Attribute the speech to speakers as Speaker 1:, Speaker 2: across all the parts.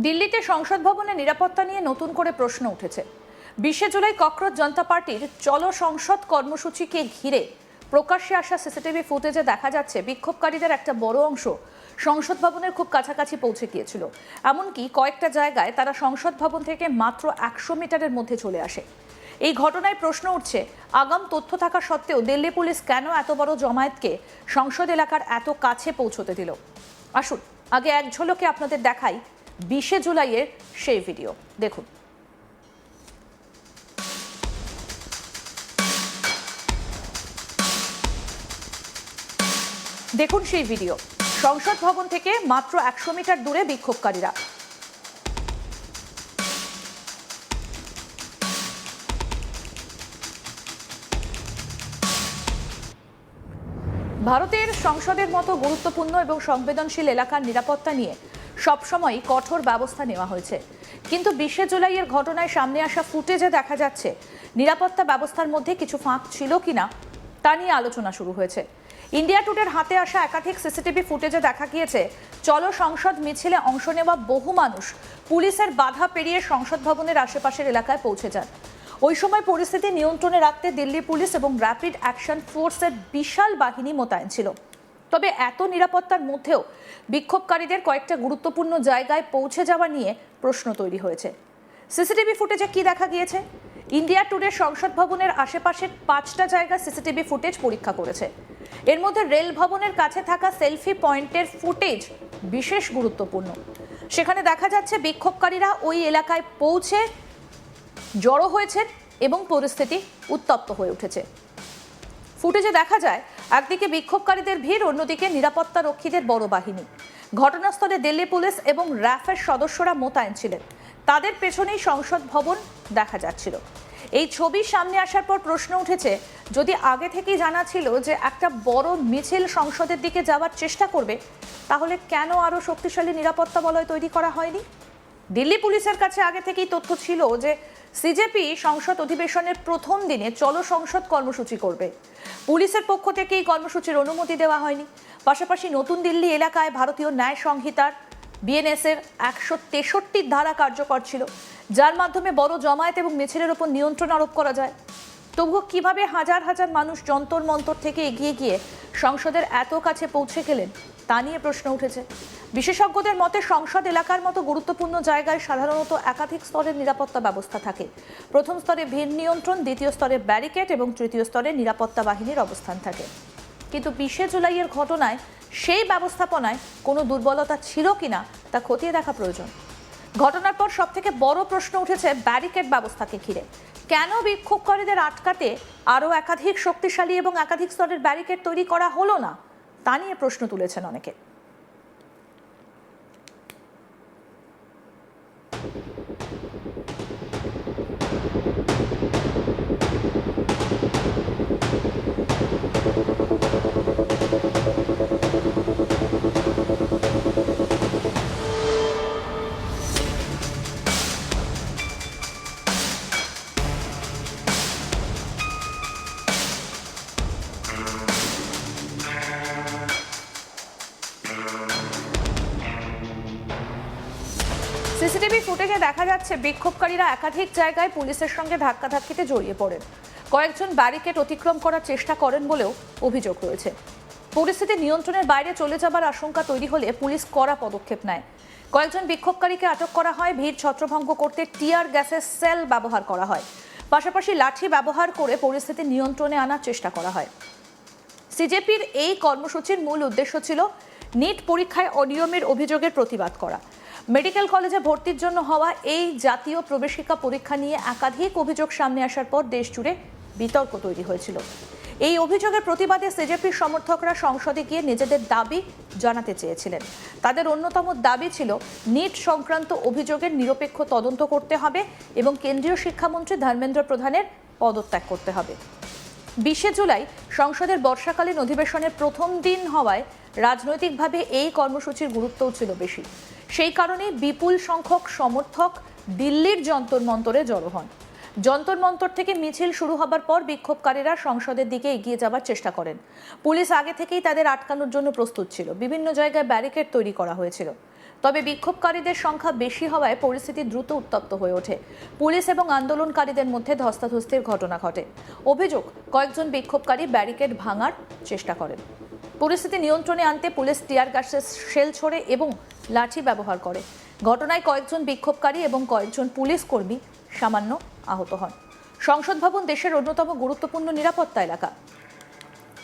Speaker 1: দিল্লিতে সংসদ ভবনের নিরাপত্তা নিয়ে নতুন করে প্রশ্ন উঠেছে। 20 জুলাই ককরোচ জনতা পার্টির চলো সংসদ কর্মসূচিকে ঘিরে প্রকাশ্যে আসা সিসিটিভি ফুটেজে দেখা যাচ্ছে বিক্ষোভকারীদের একটা বড় অংশ সংসদ ভবনের খুব কাছাকাছি পৌঁছে গিয়েছিল। এমনকি কয়েকটা জায়গায় তারা সংসদ ভবন থেকে মাত্র 100 মিটারের মধ্যে চলে আসে। এই ঘটনায় প্রশ্ন উঠছে, আগাম তথ্য থাকা সত্ত্বেও দিল্লি পুলিশ কেন এত বড় জমায়েতকে সংসদ এলাকার এত কাছে পৌঁছতে দিল। আসুন আগে এক ঝলকে আপনাদের দেখাই 20 জুলাইয়ের সেই ভিডিও দেখুন। দেখুন সেই ভিডিও, সংসদ ভবন থেকে মাত্র 100 মিটার দূরে বিক্ষোভকারীরা। ভারতের সংসদের মতো গুরুত্বপূর্ণ এবং সংবেদনশীল এলাকার নিরাপত্তা নিয়ে সবসময় কঠোর ব্যবস্থা নেওয়া হয়েছে, কিন্তু 20 জুলাইয়ের ঘটনায় সামনে আসা ফুটেজে দেখা যাচ্ছে নিরাপত্তা ব্যবস্থার মধ্যে কিছু ফাঁক ছিল কিনা তা নিয়ে আলোচনা শুরু হয়েছে। ইন্ডিয়া টুডের হাতে আসা একাধিক সিসিটিভি ফুটেজে দেখা গিয়েছে চলো সংসদ মিছিলে অংশ নেওয়া বহু মানুষ পুলিশের বাধা পেরিয়ে সংসদ ভবনের আশেপাশের এলাকায় পৌঁছে যান। ওই সময় পরিস্থিতি নিয়ন্ত্রণে রাখতে দিল্লি পুলিশ এবং র্যাপিড অ্যাকশন ফোর্সের বিশাল বাহিনী মোতায়েন ছিল। তবে এত নিরাপত্তার মধ্যেও বিক্ষোভকারীদের কয়েকটা গুরুত্বপূর্ণ জায়গায় পৌঁছে যাওয়া নিয়ে প্রশ্ন তৈরি হয়েছে। সিসিটিভি ফুটেজে কি দেখা গিয়েছে? ইন্ডিয়া টুডে সংসদ ভবনের আশেপাশের 5টা জায়গা সিসিটিভি ফুটেজ পরীক্ষা করেছে। এর মধ্যে রেল ভবনের কাছে থাকা সেলফি পয়েন্টের ফুটেজ বিশেষ গুরুত্বপূর্ণ। সেখানে দেখা যাচ্ছে বিক্ষোভকারীরা ওই এলাকায় পৌঁছে জড়ো হয়েছেন এবং পরিস্থিতি উত্তপ্ত হয়ে উঠেছে। ফুটেজে দেখা যায় একদিকে বিক্ষোভকারীদের ভিড়, অন্যদিকে নিরাপত্তা রক্ষীদের বড় বাহিনী। ঘটনাস্থলে দিল্লি পুলিশ এবং র্যাফের সদস্যরা মোতায়েন ছিলেন। তাদের পেছনেই সংসদ ভবন দেখা যাচ্ছিল। এই ছবি সামনে আসার পর প্রশ্ন উঠেছে, যদি আগে থেকেই জানা ছিল যে একটা বড় মিছিল সংসদের দিকে যাওয়ার চেষ্টা করবে, তাহলে কেন আরো শক্তিশালী নিরাপত্তা বলয় তৈরি করা হয়নি? দিল্লি পুলিশের কাছে আগে থেকেই তথ্য ছিল যে সিজেপি সংসদ অধিবেশনের প্রথম দিনে চলো সংসদ কর্মসূচি করবে। পুলিশের পক্ষ থেকে এই কর্মসূচির অনুমতি দেওয়া হয়নি। পাশাপাশি নতুন দিল্লি এলাকায় ভারতীয় ন্যায় সংহিতার বিএনএস-এর 163 ধারা কার্যকর ছিল, যার মাধ্যমে বড় জমায়েত এবং মিছিলের উপর নিয়ন্ত্রণ আরোপ করা যায়। তবুও কিভাবে হাজার হাজার মানুষ যন্তর মন্তর থেকে এগিয়ে গিয়ে সংসদের এত কাছে পৌঁছে গেলেন তা নিয়ে প্রশ্ন উঠেছে। বিশেষজ্ঞদের মতে সংসদ এলাকার মতো গুরুত্বপূর্ণ জায়গায় সাধারণত একাধিক স্তরের নিরাপত্তা ব্যবস্থা থাকে। প্রথম স্তরে ভিড় নিয়ন্ত্রণ, দ্বিতীয় স্তরে ব্যারিকেড এবং তৃতীয় স্তরে নিরাপত্তা বাহিনীর অবস্থান থাকে। কিন্তু 20 জুলাইয়ের ঘটনায় সেই ব্যবস্থাপনায় কোনো দুর্বলতা ছিল কিনা তা খতিয়ে দেখা প্রয়োজন। ঘটনার পর সবথেকে বড় প্রশ্ন উঠেছে ব্যারিকেড ব্যবস্থাকে ঘিরে। কেন বিক্ষোভকারীদের আটকাতে আরও একাধিক শক্তিশালী এবং একাধিক স্তরের ব্যারিকেড তৈরি করা হলো না তা নিয়ে প্রশ্ন তুলেছেন অনেকে। সিসিটিভি ফুটেজে দেখা যাচ্ছে বিক্ষোভকারীরা একাধিক জায়গায় পুলিশের সঙ্গে ধাক্কাধাক্কিতে জড়িয়ে পড়েন। কয়েকজন ব্যারিকেড অতিক্রম করার চেষ্টা করেন বলেও অভিযোগ রয়েছে। পরিস্থিতি নিয়ন্ত্রণের বাইরে চলে যাবার আশঙ্কা তৈরি হলে পুলিশ কড়া পদক্ষেপ নেয়। কয়েকজন বিক্ষোভকারীকে আটক করা হয়। ভিড় ছত্রভঙ্গ করতে টিয়ার গ্যাসের সেল ব্যবহার করা হয়। পাশাপাশি লাঠি ব্যবহার করে পরিস্থিতি নিয়ন্ত্রণে আনার চেষ্টা করা হয়। সিজেপির এই কর্মসূচির মূল উদ্দেশ্য ছিল নিট পরীক্ষায় অনিয়মের অভিযোগের প্রতিবাদ করা। মেডিকেল কলেজে ভর্তির জন্য হওয়া এই জাতীয় প্রবেশিকা পরীক্ষা নিয়ে একাধিক অভিযোগ সামনে আসার পর দেশ জুড়ে বিতর্ক তৈরি হয়েছিল। এই অভিযোগের প্রতিবাদে সিজেপির সমর্থকরা সংসদে গিয়ে নিজেদের দাবি জানাতে চেয়েছিলেন। তাদের অন্যতম দাবি ছিল নিট সংক্রান্ত অভিযোগের নিরপেক্ষ তদন্ত করতে হবে এবং কেন্দ্রীয় শিক্ষামন্ত্রী ধর্মেন্দ্র প্রধানের পদত্যাগ করতে হবে। 20 জুলাই সংসদের বর্ষাকালীন অধিবেশনের প্রথম দিন হওয়ায় রাজনৈতিকভাবে এই কর্মসূচির গুরুত্বও ছিল বেশি। সেই কারণে বিপুল সংখ্যক সমর্থক দিল্লির যন্তর মন্তরে জড়ো হন। যন্তর মন্তর থেকে মিছিল শুরু হবার পর বিক্ষোভকারীরা সংসদের দিকে এগিয়ে যাবার চেষ্টা করেন। পুলিশ আগে থেকেই তাদের আটকানোর জন্য প্রস্তুত ছিল। বিভিন্ন জায়গায় ব্যারিকেড তৈরি করা হয়েছিল। তবে বিক্ষোভকারীদের সংখ্যা বেশি হওয়ায় পরিস্থিতি দ্রুত উত্তপ্ত হয়ে ওঠে। পুলিশ এবং আন্দোলনকারীদের মধ্যে ধস্তাধস্তির ঘটনা ঘটে। অভিযোগ, কয়েকজন বিক্ষোভকারী ব্যারিকেড ভাঙার চেষ্টা করেন। পরিস্থিতি নিয়ন্ত্রণে আনতে পুলিশ টিয়ার গ্যাসের শেল ছোড়ে এবং লাঠি ব্যবহার করে। ঘটনায় কয়েকজন বিক্ষোভকারী এবং কয়েকজন পুলিশ কর্মী সামান্য আহত হন। সংসদ ভবন দেশের অন্যতম গুরুত্বপূর্ণ নিরাপত্তা এলাকা।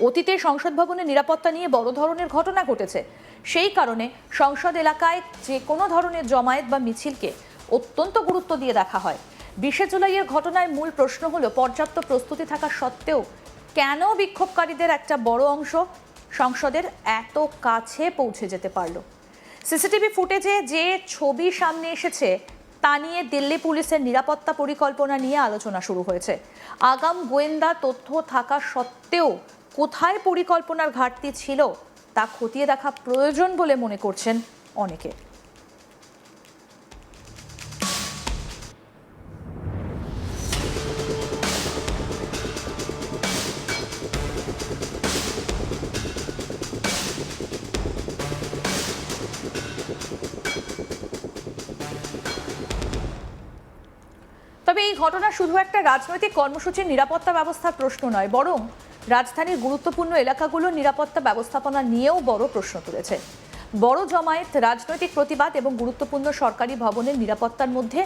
Speaker 1: অতীতে সংসদ ভবনের নিরাপত্তা নিয়ে বড় ধরনের ঘটনা ঘটেছে। সেই কারণে সংসদ এলাকায় যে কোনো ধরনের জমায়েত বা মিছিলকে অত্যন্ত গুরুত্ব দিয়ে দেখা হয়। 20শে জুলাইয়ের ঘটনায় মূল প্রশ্ন হলো, পর্যাপ্ত প্রস্তুতি থাকা সত্ত্বেও কেন বিক্ষোভকারীদের একটা বড় অংশ সংসদের এত কাছে পৌঁছে যেতে পারলো? সিসিটিভি ফুটেজে যে ছবি সামনে এসেছে তা নিয়ে দিল্লি পুলিশের নিরাপত্তা পরিকল্পনা নিয়ে আলোচনা শুরু হয়েছে। আগাম গোয়েন্দা তথ্য থাকা সত্ত্বেও কোথায় পরিকল্পনার ঘাটতি ছিল তা খতিয়ে দেখা প্রয়োজন বলে মনে করছেন অনেকে। তবে এই ঘটনা শুধু একটা রাজনৈতিক কর্মসূচির নিরাপত্তা ব্যবস্থার প্রশ্ন নয়, বরং রাজধানীর গুরুত্বপূর্ণ এলাকাগুলোর নিরাপত্তা ব্যবস্থাপনা নিয়েও বড় প্রশ্ন তুলেছে। বড় জমায়েত, রাজনৈতিক প্রতিবাদ এবং গুরুত্বপূর্ণ সরকারি ভবনের নিরাপত্তার মধ্যে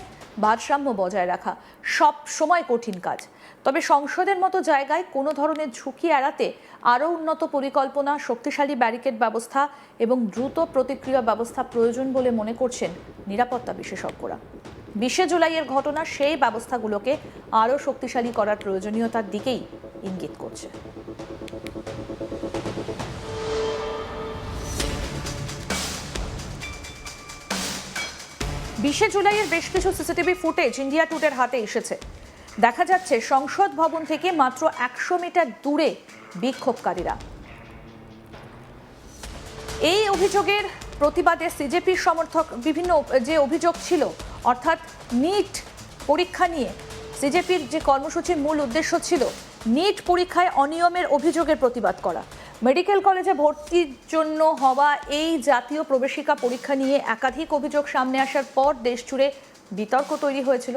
Speaker 1: ভারসাম্য বজায় রাখা সব সময় কঠিন কাজ। তবে সংসদের মতো জায়গায় কোনো ধরনের ঝুঁকি এড়াতে আরও উন্নত পরিকল্পনা, শক্তিশালী ব্যারিকেড ব্যবস্থা এবং দ্রুত প্রতিক্রিয়া ব্যবস্থা প্রয়োজন বলে মনে করছেন নিরাপত্তা বিশেষজ্ঞরা। 20শে জুলাইয়ের ঘটনা সেই ব্যবস্থাগুলোকে আরও শক্তিশালী করার প্রয়োজনীয়তার দিকেই ইঙ্গিত করছে। বিশে জুলাইয়ের বেশ কিছু সিসিটিভি ফুটেজ ইন্ডিয়া টুডের হাতে এসেছে। দেখা যাচ্ছে সংসদ ভবন থেকে মাত্র 100 মিটার দূরে বিক্ষোভকারীরা। এই অভিযোগের প্রতিবাদে সিজেপির সমর্থক বিভিন্ন যে অভিযোগ ছিল, অর্থাৎ নিট পরীক্ষা নিয়ে সিজেপির যে কর্মসূচির মূল উদ্দেশ্য ছিল নিট পরীক্ষায় অনিয়মের অভিযোগের প্রতিবাদ করা। মেডিকেল কলেজে ভর্তির জন্য হওয়া এই জাতীয় প্রবেশিকা পরীক্ষা নিয়ে একাধিক অভিযোগ সামনে আসার পর দেশজুড়ে বিতর্ক তৈরি হয়েছিল।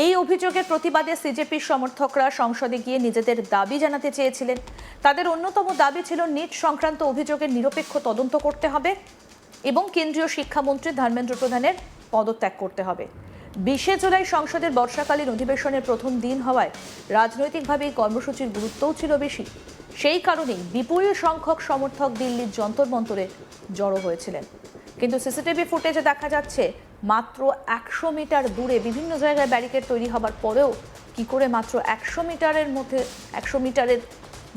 Speaker 1: এই অভিযোগের প্রতিবাদে সিজেপির সমর্থকরা সংসদে গিয়ে নিজেদের দাবি জানাতে চেয়েছিলেন। তাদের অন্যতম দাবি ছিল নিট সংক্রান্ত অভিযোগের নিরপেক্ষ তদন্ত করতে হবে এবং কেন্দ্রীয় শিক্ষামন্ত্রী ধর্মেন্দ্র প্রধানের পদত্যাগ করতে হবে। 20শে জুলাই সংসদের বর্ষাকালীন অধিবেশনের প্রথম দিন হওয়ায় রাজনৈতিকভাবে এই কর্মসূচির গুরুত্বও ছিল বেশি। সেই কারণেই বিপুল সংখ্যক সমর্থক দিল্লির যন্তর মন্তরে জড়ো হয়েছিলেন। কিন্তু সিসিটিভি ফুটেজে দেখা যাচ্ছে মাত্র 100 মিটার দূরে বিভিন্ন জায়গায় ব্যারিকেড তৈরি হবার পরেও কি করে মাত্র 100 মিটারের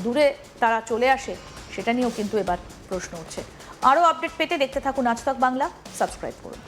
Speaker 1: দূরে তারা চলে আসে, সেটা নিয়েও কিন্তু এবার প্রশ্ন উঠছে। আরও আপডেট পেতে দেখতে থাকুন আজ তাক বাংলা, সাবস্ক্রাইব করুন।